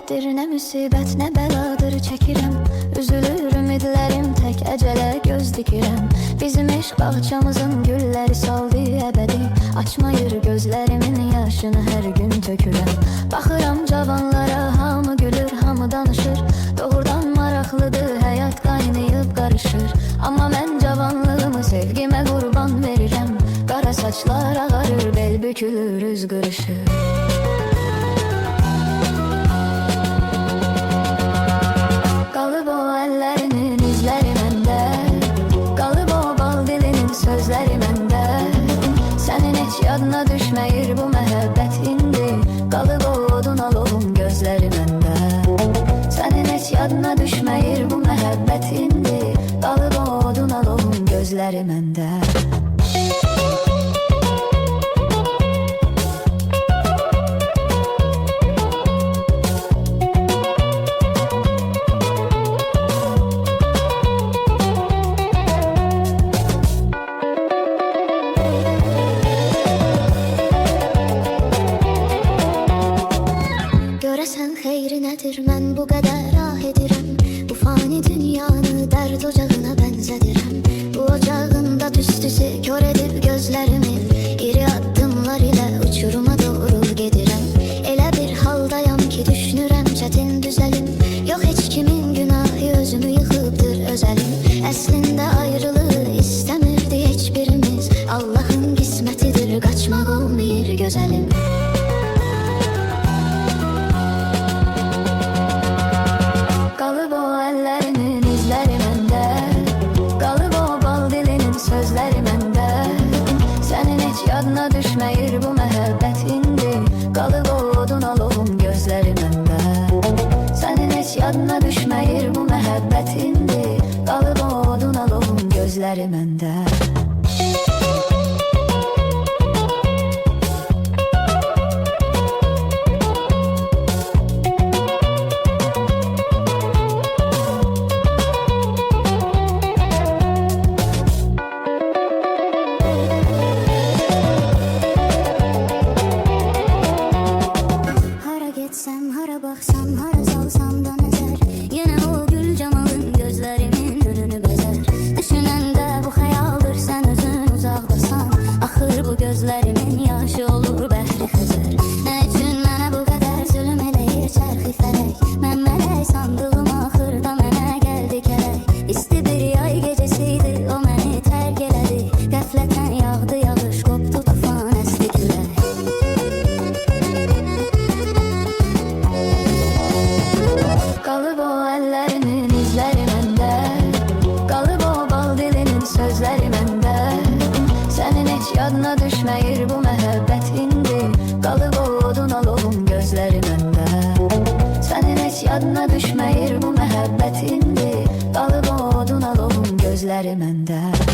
dertdir, ne müsibət, nə bəladır çəkirəm. Üzülür ümidlərim, tək əcələ göz dikirəm. Bizim eşq bağçamızın gülləri saldı əbədi. Açmayır gözlərimin yaşını hər gün tökürəm. Baxıram cavanlara, hamı gülür, hamı danışır. Doğrudan maraqlıdır, həyat qaynayıb qarışır. Amma mən cavanlığımı sevgimə qurban verirəm. Qara saçlar ağarır, bel bükülür, üz qırışır. Qalıb o əllərinin izləri məndə, qalıb o bal dilinin sözləri məndə. Sənin heç yadına düşməyir bu məhəbbət indi. Qalıb o odun alovun gözləri məndə. Sənin heç yadına düşməyir bu məhəbbət indi. Qalıb o odun alovun gözləri məndə. Görəsən xeyri nədir, mən bu qədər ah edirəm. Bu fani dünyanı dərd ocağına bənzədirəm. Bu ocağında tüstüsü kör edib gözlərimi. İri addımlar ilə uçuruma doğru gedirəm. Elə bir haldayam ki düşünürəm çətin düzəlim. Yox heç kimin günahı, özümü yıxıbdır özəlim. Əslində ayrılığı istəmirdi heç birimiz. Allahın qismətidir, qaçmaq olmayır gözəlim. Qalıb o əllərinin izləri məndə, qalıb o bal dilinin sözləri məndə. Sənin heç yadına düşməyir bu məhəbbət indi. Qalıb o odun alovun gözləri məndə. Sənin heç yadına düşməyir bu məhəbbət indi. Qalıb o odun alovun gözləri məndə. Hara baxsam, hara salsam da nəzər. Yenə o gül camalın gözlərimin önünü bəzər. Düşünəndə bu xəyaldır, sən özün uzaqdasan. Axır bu gözlərimin yaşı olur bəhri xəzər. Nə üçün mənə bu qədər zülüm eləyir çərxi fələk. Mən mələk sandığım axırda mənə gəldi kələk. İsti bir yay gecəsiydi, o məni tərk elədi. Qəflətən yağdı yağış, qopdu tufan, əsdi külək. Qalıb o əllərinin izləri məndə, qalıb o bal dilinin sözləri məndə. Sənin heç yadına düşməyir bu məhəbbət indi. Qalıb o odun alovun gözləri məndə. Sənin heç yadına düşməyir bu məhəbbət indi. Qalıb o odun alovun gözləri məndə.